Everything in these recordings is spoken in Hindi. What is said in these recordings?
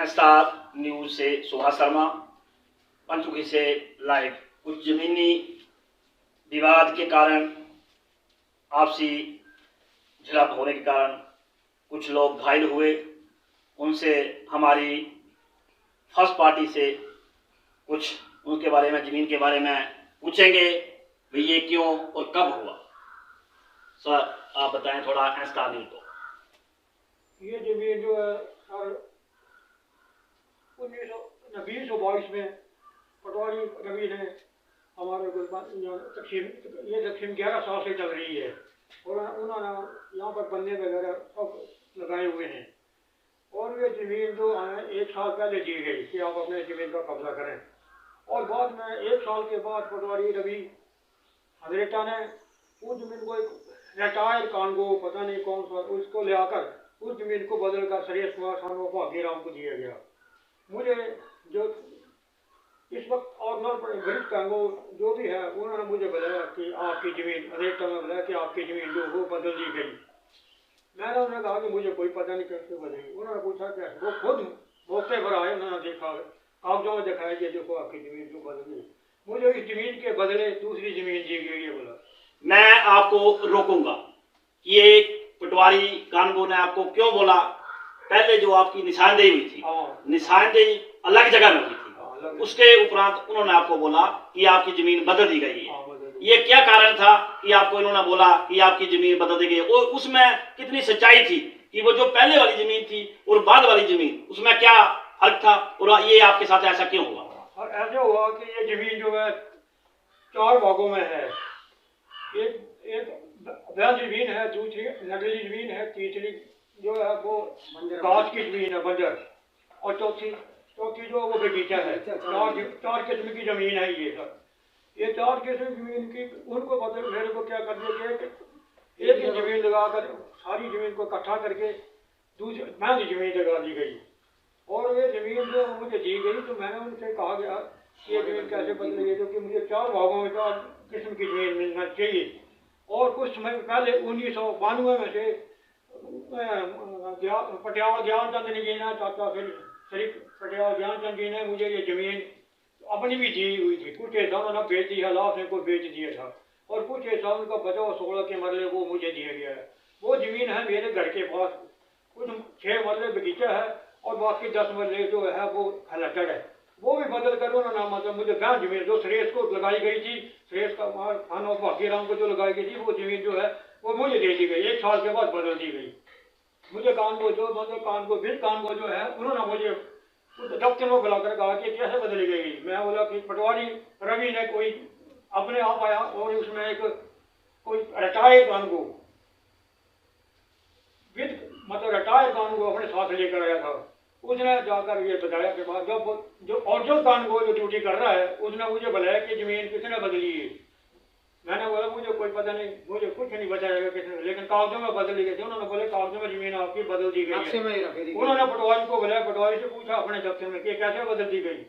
स्टार न्यूज से सुभाष शर्मा पंचमुखी से लाइव। कुछ जमीनी विवाद के कारण, आपसी झड़प होने के कारण कुछ लोग घायल हुए। उनसे हमारी फर्स्ट पार्टी से कुछ उनके बारे में, जमीन के बारे में पूछेंगे, भाई ये क्यों और कब हुआ। सर आप बताएं थोड़ा स्टार न्यूज को। ये जमीन जो है साल 1922 में पटवारी रवि ने हमारे तकसीम 11 साल से चल रही है और उन्होंने यहाँ पर बन्ने वगैरह सब लगाए हुए हैं। और ये ज़मीन जो हमें 1 साल पहले दी गई कि आप अपने ज़मीन का कब्जा करें, और बाद में 1 साल के बाद पटवारी रवि हजरेटा ने उस ज़मीन को एक रिटायर्ड कानगो पता नहीं कौन सा उसको ले आकर उस ज़मीन को बदल कर सुरेश कुमार खान भागीराम को दिया गया। मुझे जो इस वक्त ऑनर पर गरीब कांगो जो भी है उन्होंने मुझे बताया कि आपकी ज़मीन हजरेटा में बताया कि आपकी ज़मीन जो वो बदल दी गई। मैंने उन्हें कहा कि मुझे कोई पता नहीं कैसे बदली। उन्होंने पूछा कि वो खुद मौके पर आए, उन्होंने देखा कागजों में दिखाया कि देखो आपकी ज़मीन जो बदल गई, मुझे इस ज़मीन के बदले दूसरी ज़मीन दी गई है। बोला मैं आपको रोकूंगा। ये पटवारी कानगो ने आपको क्यों बोला? पहले जो आपकी निशानदेही हुई थी, निशानदेही अलग जगह में हुई थी, उसके उपरांत उन्होंने आपको बोला कि आपकी जमीन बदल दी गई है। ये क्या कारण था कि आपको इन्होंने बोला कि आपकी जमीन बदल दी गई, और उसमें कितनी सच्चाई थी कि वो जो पहले वाली जमीन थी और बाद वाली जमीन, उसमें क्या फर्क था, और ये आपके साथ ऐसा क्यों हुआ? और ऐसा हुआ कि ये जमीन जो है 4 भागों में है। एक बैल जमीन है, दूसरी नकली जमीन है, तीसरी जो है वो घास की जमीन है बंजर, और चौथी जो वो बगीचा है। 4 किस्म की जमीन है ये सब। ये 4 किस्म जमीन की उनको बदल मेरे को क्या कर दिया कि एक ही जमीन लगाकर सारी जमीन को इकट्ठा करके दूसरी महंगी जमीन लगा दी गई। और ये जमीन जो मुझे दी गई तो मैंने उनसे कहा गया कि ये जमीन कैसे बदल गई, क्योंकि मुझे 4 भागों में 4 किस्म की जमीन मिलना चाहिए। और कुछ समय पहले 1992 में से पटियाला ज्ञानचंद जी ने, चाचा फिर शरीफ पटियाला ज्ञानचंद जी ने मुझे ये जमीन अपनी भी दी हुई थी। कुछ हिस्सा उन्होंने बेच दिया, लाभ ने को बेच दिया था, और कुछ हिस्सा उनका बचा 16 के मरले वो मुझे दिया गया है। वो जमीन है मेरे घर के पास, कुछ 6 मरले बगीचा है और बाकी 10 मरले जो है वो हलचड़ है। वो भी बदल कर उन्होंने मतलब मुझे गांव जमीन जो सुरेश को लगाई गई थी, सुरेश का खान और भागीराम को जो लगाई गई थी, वो जमीन जो है वो मुझे दे दी गई। 1 साल के बाद बदल दी गई। मुझे कानगो जो मतलब कानगो जो है उन्होंने मुझे दफ्तर में बुलाकर कहा कि कैसे बदली गई। मैं बोला कि पटवारी रवि ने कोई अपने आप आया और उसमें एक कोई रिटायर्ड कानगो मतलब रिटायर्ड कानगो अपने साथ लेकर आया था। उसने जाकर ये बताया के बाद जब जो ओरिजिनल कानगो जो ड्यूटी कर रहा है उसने मुझे बुलाया कि जमीन किसने बदली है। मैंने बोला मुझे कोई पता नहीं, मुझे कुछ नहीं बताया किसने, लेकिन कागजों में बदली गई थी। उन्होंने बोले कागजों में जमीन आपकी बदल दी गई है। उन्होंने पटवारी को बुलाया, पटवारी से पूछा अपने दफ्तर में कि कैसे बदल दी गई।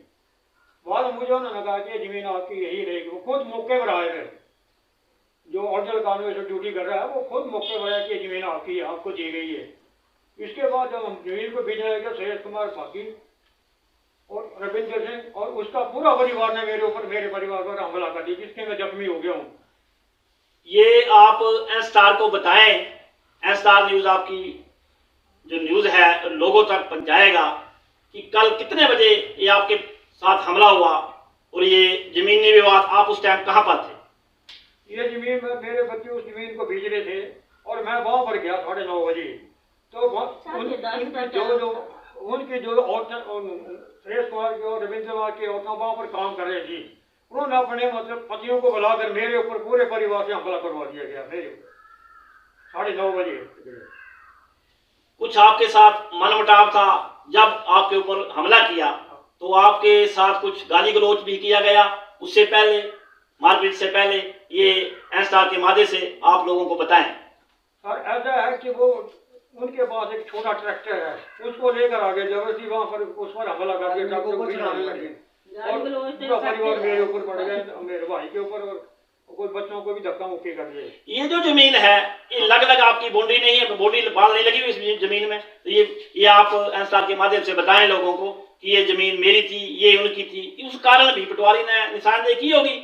बाद में मुझे उन्होंने कहा कि जमीन आपकी यही रहेगी। वो खुद मौके पर आए थे, जो ओरिजिनल कानून से ड्यूटी कर रहा है वो खुद मौके पर आया कि जमीन आपकी है, आपको दी गई है। इसके बाद जब हम जमीन को बेचने लगे, सुरेश कुमार भागी और रविंद्र सिंह और उसका पूरा परिवार ने मेरे परिवार पर हमला कर दिया, जिसके मैं जख्मी हो गया हूँ। ये आप स्टार को बताएं, स्टार न्यूज आपकी जो न्यूज है लोगों तक पहुंचाएगा कि कल कितने बजे ये आपके साथ हमला हुआ, और ये जमीनी विवाद आप उस टाइम कहां पर थे? ये जमीन में मेरे बच्चे उस जमीन को बेच रहे थे और मैं वहां पर गया 9:30 बजे। तो उनकी जो औरतें सुरेश कुमार की और रविंद्र कुमार की औरतें वहां पर काम कर रही थी, उन्होंने अपने मतलब पतियों को बुलाकर मेरे ऊपर पूरे परिवार से हमला करवा दिया गया। मेरे ऊपर 9:30 बजे कुछ आपके साथ मनमुटाव था। जब आपके ऊपर हमला किया तो आपके साथ कुछ गाली गलौज भी किया गया। उससे पहले, मारपीट से पहले, ये स्टार के माध्यम से आप लोगों को बताएं। सर ऐसा है कि वो उनके पास एक छोटा ट्रैक्टर है, उसको लेकर आगे जबरदस्ती वहां पर उस पर हमला कर दिया। और पूरा परिवार मेरे ऊपर पड़ गया, मेरे भाई के ऊपर कोई बच्चों को भी धक्का मुक्की कर दिए। ये जो जमीन है ये लग लग आपकी बाउंड्री नहीं है, बाउंड्री बाल नहीं लगी हुई इस जमीन में, तो ये आप इंसाफ के माध्यम से बताएं लोगों को कि ये जमीन मेरी थी, ये उनकी थी। उस कारण भी पटवारी ने निशानदेही की होगी,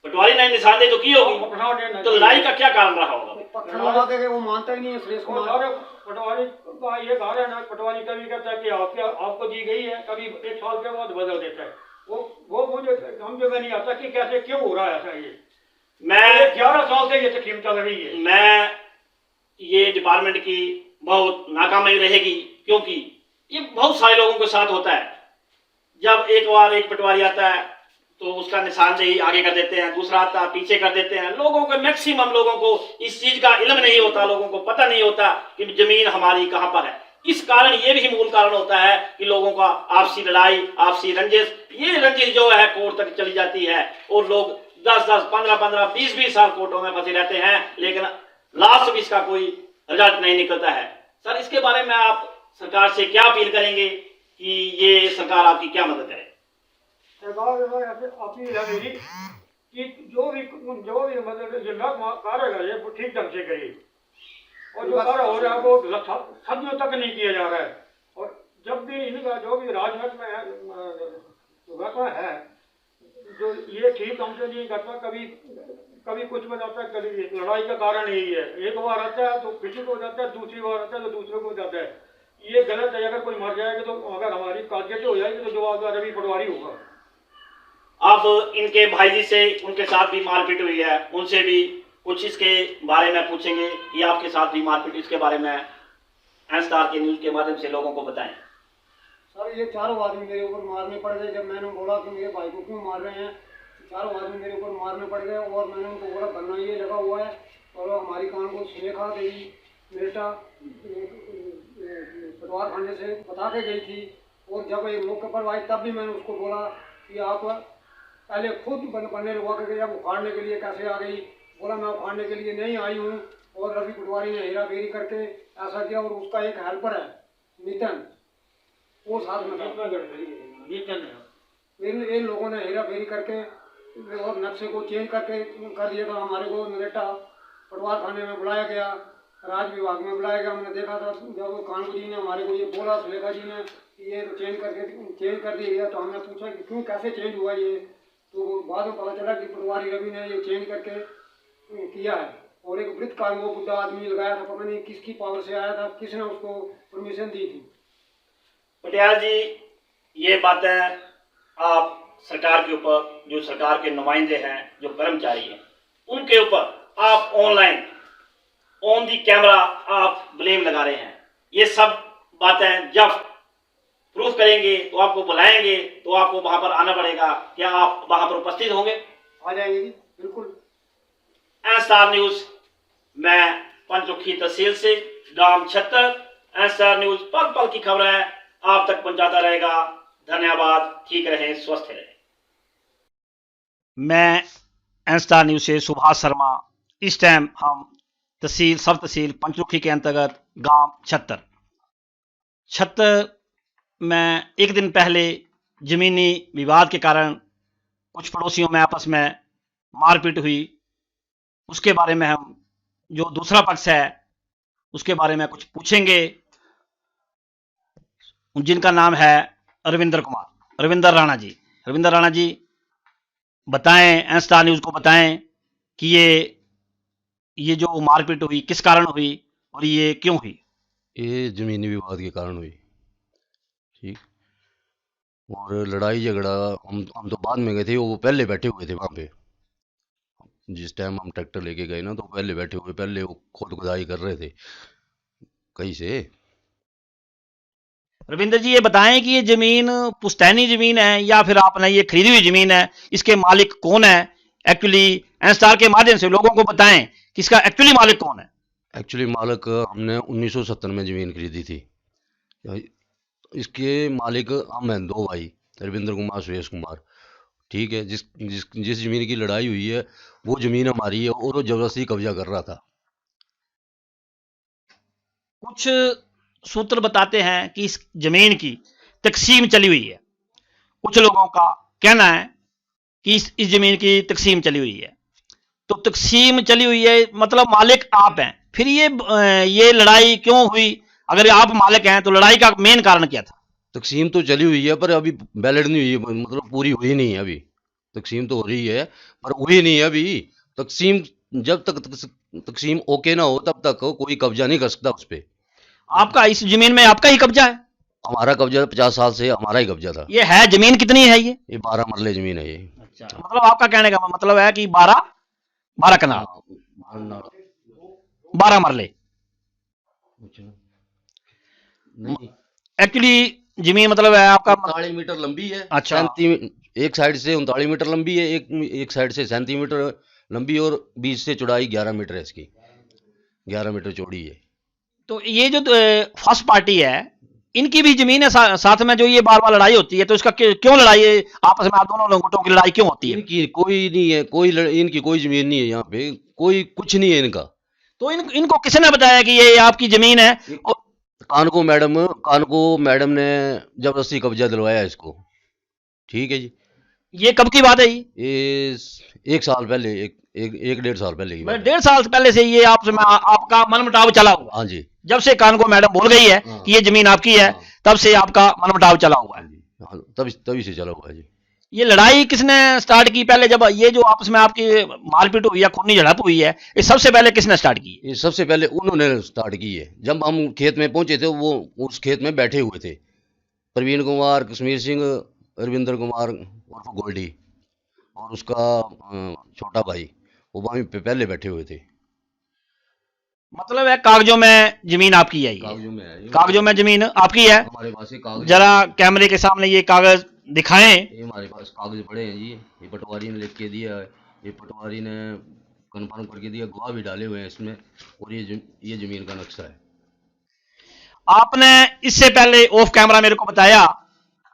पटवारी ने निशानदेही तो की होगी, तो लड़ाई का क्या कारण रहा होगा? पत्थर लगा के वो मानता ही नहीं है सुरेश वो कुमार। सारे पटवारी का ये कारण है ना, पटवारी कभी कहता है कि आपको दी गई है, कभी 1 साल के बाद बदल देता है। वो मुझे समझ में नहीं आता कि कैसे क्यों हो रहा है ऐसा। ये मैं 11 साल से ये तकलीफ चल रही है। मैं ये डिपार्टमेंट की बहुत नाकामी रहेगी, क्योंकि ये बहुत सारे लोगों के साथ होता है। जब एक बार एक पटवारी आता है तो उसका निशानदेही आगे कर देते हैं, दूसरा आता है पीछे कर देते हैं। लोगों को, मैक्सिमम लोगों को इस चीज का इल्म नहीं होता, लोगों को पता नहीं होता कि जमीन हमारी कहां पर है। इस कारण ये भी मूल कारण होता है कि लोगों का आपसी लड़ाई, आपसी रंजिश, ये रंजिश जो है कोर्ट तक चली जाती है और लोग 10-10, 15-15, 20-20 साल कोर्टों में फंसे रहते हैं, लेकिन लास्ट में इसका कोई रिजल्ट नहीं निकलता है। सर, इसके बारे में आप सरकार से क्या अपील करेंगे कि ये सरकार आपकी क्या मदद करे? सरकार अपील है मेरी कि जो भी मतलब ये कार्य है वो ठीक ढंग से करे, और जो कार्य हो रहा है वो सदियों तक नहीं किया जा रहा है। और जब भी इनका जो भी राजनीति में है जो ये ठीक हमसे नहीं करता, कभी कुछ बताता है, कभी लड़ाई का कारण यही है। एक बार आता है तो किसी को जाता है, दूसरी बार आता है तो दूसरे को जाता है। ये गलत है। अगर कोई मर जाएगा तो अगर हमारी कागजात हो जाएगी तो जवाबदार रवि पटवारी होगा। अब इनके भाई जी से, उनके साथ भी मारपीट हुई है, उनसे भी कुछ इसके बारे में पूछेंगे कि आपके साथ भी मारपीट, इसके बारे में एन-स्टार के न्यूज के माध्यम से लोगों को बताएं। सर, ये चारों आदमी मेरे ऊपर मारने पड़ गए। जब मैंने बोला कि मेरे भाई को क्यों मार रहे हैं, तो चारों आदमी मेरे ऊपर मारने पड़ गए। और मैंने उनको बोला धरना ये लगा हुआ है, और हमारी कान को सुलेखा देवी बेटा पटवार खाने से बता के गई थी। और जब ये मौके पर आई तब भी मैंने उसको बोला कि आप पहले खुद बनने लगा के जब उखाड़ने के लिए कैसे आ गई। बोला मैं उखाड़ने के लिए नहीं आई हूँ, और रवि पटवारी ने हेरा फेरी करके ऐसा किया। और उसका एक हेल्पर है नितिन, वो साथ में था। इन लोगों ने हेरा फेरी करके और नक्शे को चेंज करके कर दिया था। हमारे को नरेटा पटवार खाने में बुलाया गया, राज विभाग में बुलाया गया। हमने देखा था जब कानू जी ने हमारे को ये बोला, सुलेखा जी ने, कि ये तो चेंज कर दिया गया। तो हमने पूछा कि क्यों, कैसे चेंज हुआ ये। तो बाद में पता चला कि पटवारी रवि ने ये चेंज करके किया है। और एक वृत्त का वो बुढ़ा आदमी लगाया था, पता नहीं किसकी पावर से आया था, किसने उसको परमिशन दी थी। पटियाल जी, ये बातें आप सरकार के ऊपर, जो सरकार के नुमाइंदे हैं, जो कर्मचारी हैं, उनके ऊपर आप ऑनलाइन ऑन दी कैमरा आप ब्लेम लगा रहे हैं। ये सब बातें जब प्रूफ करेंगे तो आपको बुलाएंगे, तो आपको वहां पर आना पड़ेगा। क्या आप वहां पर उपस्थित होंगे? आ जाएंगे जी, बिल्कुल। एन-स्टार न्यूज, मैं पंचमुखी तहसील से, गांव छत्तर। एन-स्टार न्यूज पल पल की खबरें आप तक पहुंचाता रहेगा। धन्यवाद, ठीक रहें, स्वस्थ रहें। मैं एन-स्टार न्यूज से सुभाष शर्मा। इस टाइम हम तहसील, सब तहसील पंचमुखी के अंतर्गत गांव छत्तर में एक दिन पहले जमीनी विवाद के कारण कुछ पड़ोसियों में आपस में मारपीट हुई। उसके बारे में हम, जो दूसरा पक्ष है उसके बारे में कुछ पूछेंगे, जिनका नाम है रविंदर राणा जी। रविंदर राणा जी, बताएं, एन-स्टार न्यूज को बताएं कि ये जो मारपीट हुई किस कारण हुई और ये क्यों हुई? ये जमीनी विवाद के कारण हुई, ठीक। और लड़ाई झगड़ा हम तो बाद में गए थे, वो पहले बैठे हुए थे वहाँ पे। जिस टाइम हम ट्रैक्टर लेके गए ना, तो पहले बैठे हुए, पहले वो खुद खुदाई कर रहे थे कहीं से। रविंदर जी, ये बताएं कि ये जमीन पुश्तैनी जमीन है या फिर आपने ये खरीदी हुई जमीन है? इसके मालिक कौन है? एक्चुअली एन-स्टार के माध्यम से लोगों को बताएं कि इसका एक्चुअली मालिक कौन है? एक्चुअली मालिक हमने 1970 में ज़मीन खरीदी थी। इसके मालिक हम हैं, 2 भाई, रविंद्र कुमार, सुरेश कुमार, ठीक है। जिस ज़मीन की लड़ाई हुई है वो ज़मीन हमारी है, और वो ज़बरदस्ती कब्जा कर रहा था। कुछ सूत्र बताते हैं कि इस जमीन की तकसीम चली हुई है। कुछ लोगों का कहना है कि इस जमीन की तकसीम चली हुई है। तो तकसीम चली हुई है, मतलब मालिक आप हैं, फिर ये लड़ाई क्यों हुई? अगर आप मालिक हैं तो लड़ाई का मेन कारण क्या था? तकसीम तो चली हुई है पर अभी बैलेंस नहीं हुई है, मतलब पूरी हुई नहीं है अभी। तकसीम तो हो रही है पर हुई नहीं है अभी। तकसीम जब तक तकसीम ओके ना हो तब तक कोई कब्जा नहीं कर सकता उस पे। आपका इस जमीन में आपका ही कब्जा है? हमारा कब्जा 50 साल से हमारा ही कब्जा था। ये है जमीन कितनी है ये? ये 12 मरले जमीन है ये। अच्छा, मतलब आपका कहने का मतलब है कि 12 कनाल, 12 मरले। नहीं, एक्चुअली जमीन मतलब है आपका 39 मीटर लंबी है। अच्छा। 37 एक साइड से 39 मीटर लंबी है, एक साइड से 37 मीटर लंबी, और बीच से चौड़ाई 11 मीटर है इसकी। 11 मीटर चौड़ी है। तो ये जो फर्स्ट पार्टी है, इनकी भी जमीन है साथ में, जो ये बार बार लड़ाई होती है, तो इसका क्यों लड़ाई है आपस में? आप दोनों गुटों की लड़ाई क्यों होती है? इनकी कोई नहीं है, इनकी कोई जमीन नहीं है यहाँ पे, कोई कुछ नहीं है इनका। तो इनको किसने बताया कि ये आपकी जमीन है? कानको मैडम ने जबरदस्ती कब्जा दिलवाया इसको। ठीक है जी। ये कब की बात है? ये 1 साल पहले, एक 1.5 साल पहले की बात है। 1.5 साल पहले से ये आपसे आपका मनमुटाव चला हुआ? हाँ जी। जब से कानको मैडम बोल गई है हाँ। कि ये जमीन आपकी है, हाँ। तब से आपका मनमुटाव चला हुआ है? हाँ, तभी से चला हुआ है जी। ये लड़ाई किसने स्टार्ट की पहले? जब ये जो आपस में आपकी मारपीट हुई है, खूनी झड़प हुई है, ये सबसे पहले किसने स्टार्ट की? ये सबसे पहले उन्होंने स्टार्ट की है। जब हम खेत में पहुंचे थे, वो उस खेत में बैठे हुए थे, प्रवीण कुमार, कश्मीर सिंह, रविंद्र कुमार और गोल्डी, और उसका छोटा भाई, वो वहीं पे पहले बैठे हुए थे। मतलब है कागजों में जमीन आपकी है? कागजों में है, कागजों में जमीन आपकी है? हमारे पास ये कागज, जरा कैमरे के सामने ये कागज दिखाएं। ये हमारे पास कागज पड़े हैं जी। ये पटवारी ने लिख के दिया है, ये पटवारी ने कन्फर्म करके दिया, गवाह भी डाले हुए हैं इसमें, और ये जमीन का नक्शा है। आपने इससे पहले ऑफ कैमरा मेरे को बताया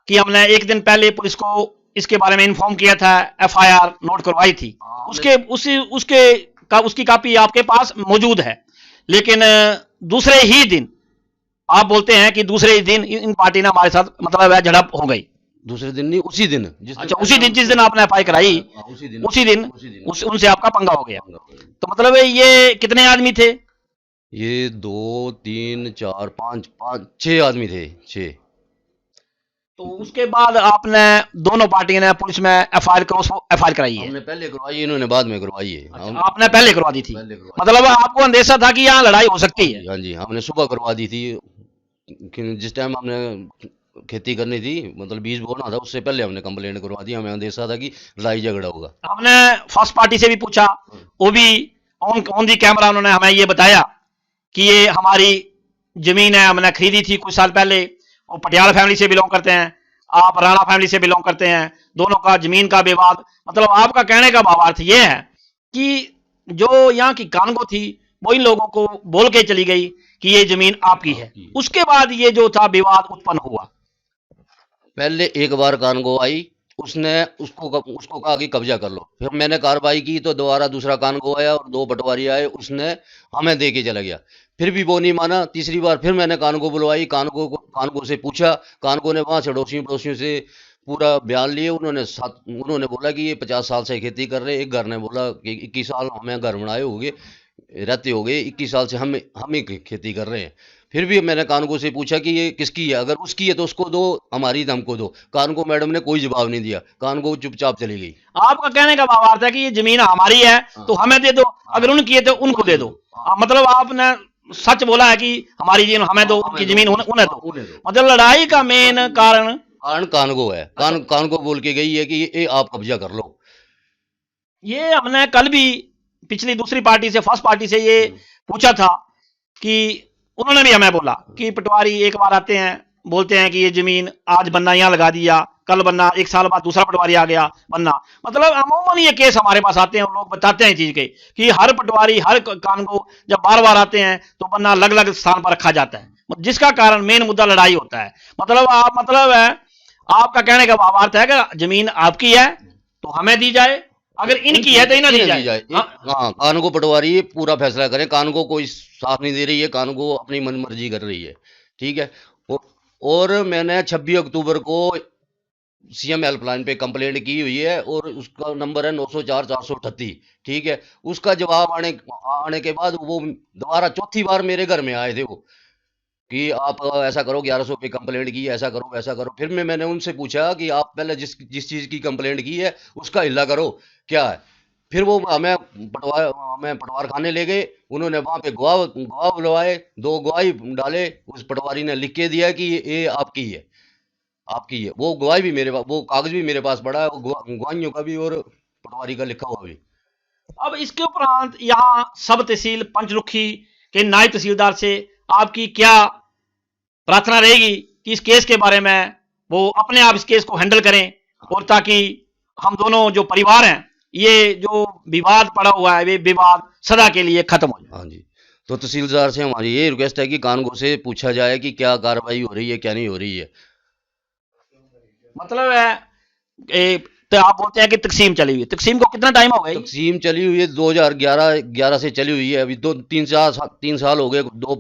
कि हमने एक दिन पहले पुलिस को इसके बारे में इन्फॉर्म किया था, एफआईआर नोट करवाई थी। उसकी कापी आपके पास मौजूद है, लेकिन दूसरे ही दिन आप बोलते हैं कि दूसरे ही दिन इन पार्टी ने हमारे साथ मतलब है झड़प हो गई। दूसरे दिन नहीं, उसी दिन। अच्छा, उसी दिन जिस दिन आपने एफआईआर कराई, उसी दिन उनसे आपका पंगा हो गया। तो मतलब है ये कितने आदमी थे? ये 2 3 4 5 6 आदमी थे, 6। तो उसके बाद आपने दोनों पार्टी ने पुलिस में एफआईआर कराई है? हमने पहले करवाई, इन्होंने बाद में करवाई है। अच्छा, आपने पहले करवा दी थी? पहले करवाई। मतलब आपको अंदेशा था कि यहाँ लड़ाई हो सकती है? हाँ जी, हमने सुबह करवा दी थी। जिस टाइम हमने खेती करनी थी, मतलब बीज बोना था, उससे पहले हमने कंप्लेंट करवा दी। हमें अंदेशा था कि लड़ाई झगड़ा होगा। हमने फर्स्ट पार्टी से भी पूछा, वो भी ऑन दी कैमरा उन्होंने हमें ये बताया कि ये हमारी जमीन है, हमने खरीदी थी कुछ साल पहले। वो पटियाला फैमिली से बिलोंग करते हैं, आप राणा फैमिली से बिलोंग करते हैं, दोनों का जमीन का विवाद। मतलब आपका कहने का भावार्थ ये है कि जो यहाँ की कानगो थी वो इन लोगों को बोल के चली गई कि ये जमीन आपकी है। उसके बाद ये जो था विवाद उत्पन्न हुआ। पहले एक बार कानगो आई, उसने उसको कहा कि कब्जा कर लो। फिर मैंने कार्रवाई की तो दोबारा दूसरा कानगो आया और 2 पटवारी आए, उसने हमें दे के चला गया। फिर भी वो नहीं माना। तीसरी बार फिर मैंने कानगो बुलवाई, कानगो से पूछा। कानगो ने वहाँ से पड़ोसियों से पूरा बयान लिए। उन्होंने बोला कि ये 50 साल से खेती कर रहे। एक घर ने बोला कि 21 साल हमें घर बनाए रहते हो गए, 21 साल से हम ही खेती कर रहे हैं। फिर भी मैंने कानगो से पूछा कि ये किसकी है, अगर उसकी है तो उसको दो, हमारी तो हमको दो। कानगो मैडम ने कोई जवाब नहीं दिया, कानगो चुपचाप चली गई। आपका कहने का भावार्थ है कि ये जमीन हमारी है तो हमें दे दो, अगर उनकी है तो उनको दे दो। मतलब आपने सच बोला है कि हमारी जमीन हमें दो, उनकी जमीन उन्हें दो। मतलब लड़ाई का मेन कारण कानगो है। कानगो बोल के गई है कि ये आप कब्जा कर लो। ये हमने कल भी पिछली दूसरी पार्टी से, फर्स्ट पार्टी से ये पूछा था कि उन्होंने भी हमें बोला कि पटवारी एक बार आते हैं, बोलते हैं कि ये जमीन आज बन्ना यहाँ लगा दिया, कल बन्ना, 1 साल बाद दूसरा पटवारी आ गया बन्ना। मतलब अमूमन ये केस हमारे पास आते हैं और लोग बताते हैं चीज के कि हर पटवारी हर कानगो जब बार बार आते हैं तो बन्ना अलग अलग स्थान पर रखा जाता है, जिसका कारण मेन मुद्दा लड़ाई होता है। मतलब है आपका कहने का भावार्थ है कि जमीन आपकी है तो हमें दी जाए, अगर इनकी है तो इन्हें दी जाए। हाँ, कानगो पटवारी पूरा फैसला करें। कानगो कोई साथ नहीं दे रही है, कानगो अपनी मनमर्जी कर रही है। ठीक है। और मैंने 26 अक्टूबर को सीएम हेल्पलाइन पे कंप्लेंट की हुई है और उसका नंबर है 904-438। ठीक है, उसका जवाब आने आने के बाद वो दोबारा चौथी बार मेरे घर में आए थे वो, कि आप ऐसा करो, 1100 पे कंप्लेंट की, ऐसा करो वैसा करो। फिर मैंने उनसे पूछा कि आप पहले जिस जिस चीज़ की कंप्लेंट की है उसका हिल्ला करो क्या है। फिर वो हमें पटवार खाने ले गए। उन्होंने वहाँ पे गवाह गवाह बुलवाए, 2 गवाही डाले। उस पटवारी ने लिख के दिया कि ये आपकी है, आपकी है। वो गवाही भी मेरे पास, वो कागज भी मेरे पास पड़ा है, वो गवाहियों का भी और पटवारी का लिखा हुआ भी। अब इसके उपरांत यहाँ सब तहसील पंचरुखी के नायब तहसीलदार से आपकी क्या प्रार्थना रहेगी कि इस केस के बारे में वो अपने आप इस केस को हैंडल करें, और ताकि हम दोनों जो परिवार हैं, ये जो विवाद पड़ा हुआ है, ये विवाद सदा के लिए खत्म हो जाए। हाँ जी, तो तहसीलदार से हमारी ये रिक्वेस्ट है कि कानगो से पूछा जाए कि क्या कार्रवाई हो रही है, क्या नहीं हो रही है। मतलब है तो आप बोलते हैं कि तकसीम चली हुई है। तकसीम को कितना टाइम हो गया? तकसीम चली हुई है 2011 से चली हुई है। अभी 3 साल हो गए। 2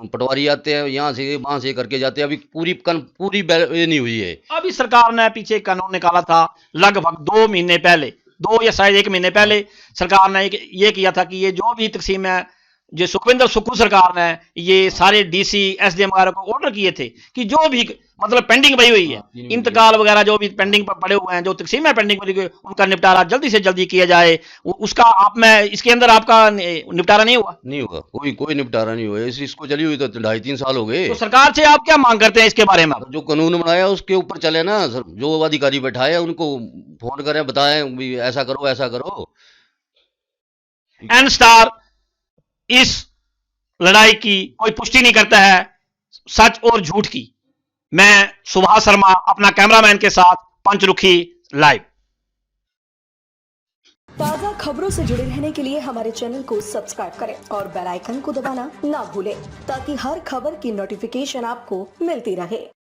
पटवारी आते हैं, यहाँ से वहाँ से करके जाते हैं। अभी पूरी ये नहीं हुई है। अभी सरकार ने पीछे एक कानून निकाला था लगभग 2 महीने पहले, 2 या शायद 1 महीने पहले सरकार ने ये किया था कि ये जो भी तकसीम है, जो सुखविंदर सुक्खू सरकार ने ये सारे डीसी एसडीएम वगैरह को ऑर्डर किए थे कि जो भी मतलब पेंडिंग पड़ी हुई है, इंतकाल वगैरह जो भी पेंडिंग पर पड़े हुए हैं, जो तकसीम है पेंडिंग पड़ी हुई, उनका निपटारा जल्दी से जल्दी किया जाए। उसका आप में इसके अंदर आपका निपटारा नहीं हुआ? नहीं होगा, कोई निपटारा नहीं हुआ। इसको चली हुई तो 2.5-3 साल हो गए। तो सरकार से आप क्या मांग करते हैं इसके बारे में? जो कानून बनाया उसके ऊपर चले ना सर। जो अधिकारी बैठाए उनको फोन करें, बताएं भी ऐसा करो ऐसा करो। एन स्टार इस लड़ाई की कोई पुष्टि नहीं करता है, सच और झूठ की। मैं सुभाष शर्मा अपना कैमरामैन के साथ पंचरुखी लाइव। ताज़ा खबरों से जुड़े रहने के लिए हमारे चैनल को सब्सक्राइब करें और बेल आइकन को दबाना ना भूलें, ताकि हर खबर की नोटिफिकेशन आपको मिलती रहे।